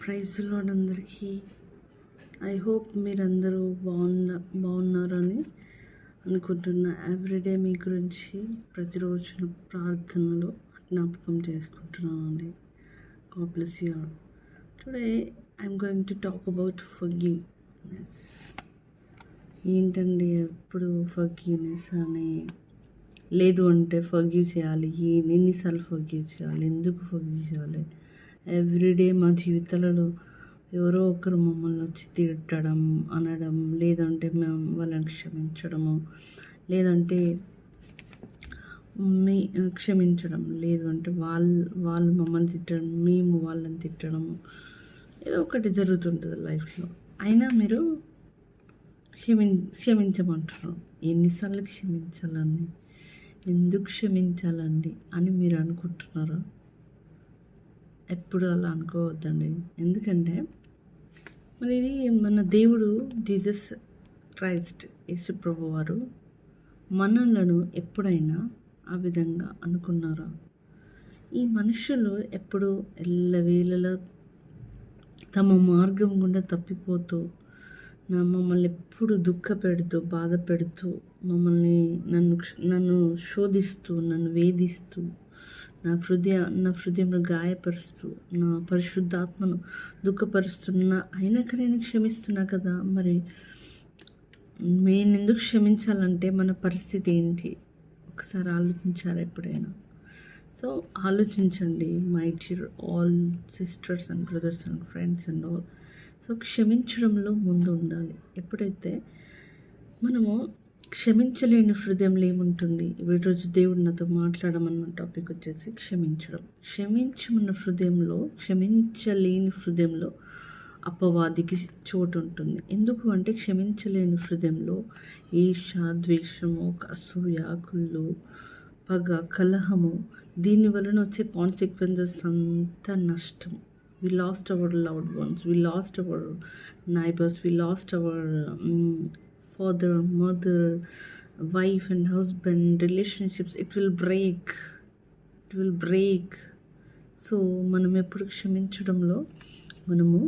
Praise lord అందరికీ. I hope మీరందరూ బాగున్నారని అనుకుంటున్నా. ఎవ్రీడే మీ గురించి ప్రతిరోజు ప్రార్థనలో జ్ఞాపకం చేసుకుంటున్నానండి. God bless you all. Today I'm going to talk about forgiveness. ఏంటండి ఎప్పుడు ఫర్గివ్నెస్ అని లేదు అంటే ఫర్గివ్ చేయాలి, ఎన్నిసార్లు ఫర్గివ్ చేయాలి, ఎందుకు ఫర్గివ్ చేయాలి? ఎవ్రీడే మా జీవితాలలో ఎవరో ఒకరు మమ్మల్ని వచ్చి తిట్టడం, అనడం, లేదంటే మేము వాళ్ళని క్షమించడము, లేదంటే క్షమించడం, లేదు అంటే వాళ్ళు మమ్మల్ని తిట్టడం, మేము వాళ్ళని తిట్టడము, ఏదో ఒకటి జరుగుతుంటుంది లైఫ్లో. అయినా మీరు క్షమించమంటున్నారు. ఎన్నిసార్లు క్షమించాలండి, ఎందుకు క్షమించాలండి అని మీరు అనుకుంటున్నారా? ఎప్పుడు అలా అనుకోవద్దండి. ఎందుకంటే మరి ఇది మన దేవుడు జీసస్ క్రైస్ట్ యేసు ప్రభు వారు మనలను ఎప్పుడైనా ఆ విధంగా అనుకున్నారా? ఈ మనుషులు ఎప్పుడు ఎల్లవేళలా తమ మార్గం గుండా తప్పిపోతూ మమ్మల్ని ఎప్పుడు దుఃఖ పెడుతూ, బాధ పెడుతూ, నన్ను శోధిస్తూ, నన్ను వేధిస్తూ, నా హృదయంలో గాయపరుస్తూ, నా పరిశుద్ధాత్మను దుఃఖపరుస్తున్నా, అయినా కానీ నేను క్షమిస్తున్నా కదా. మరి నేను ఎందుకు క్షమించాలంటే మన పరిస్థితి ఏంటి? ఒకసారి ఆలోచించారా ఎప్పుడైనా? సో ఆలోచించండి my dear all sisters and brothers and friends and all. So క్షమించడంలో ముందు ఉండాలి. ఎప్పుడైతే మనము క్షమించలేని హృదయంలో ఏముంటుంది? ఈరోజు దేవుడు నాతో మాట్లాడమన్న టాపిక్ వచ్చేసి క్షమించడం. క్షమించలేని హృదయంలో అపవాదికి చోటు ఉంటుంది. ఎందుకు అంటే క్షమించలేని హృదయంలో ఈర్ష, ద్వేషము, అసూయ, కుళ్ళు, పగ, కలహము, దీని వలన వచ్చే కాన్సిక్వెన్సెస్ అంతా నష్టం. We lost our loved ones, we lost our neighbors, we lost our father, mother, wife and husband relationships. It will break. So మనం ఎప్పుడు క్షమించడంలో మనము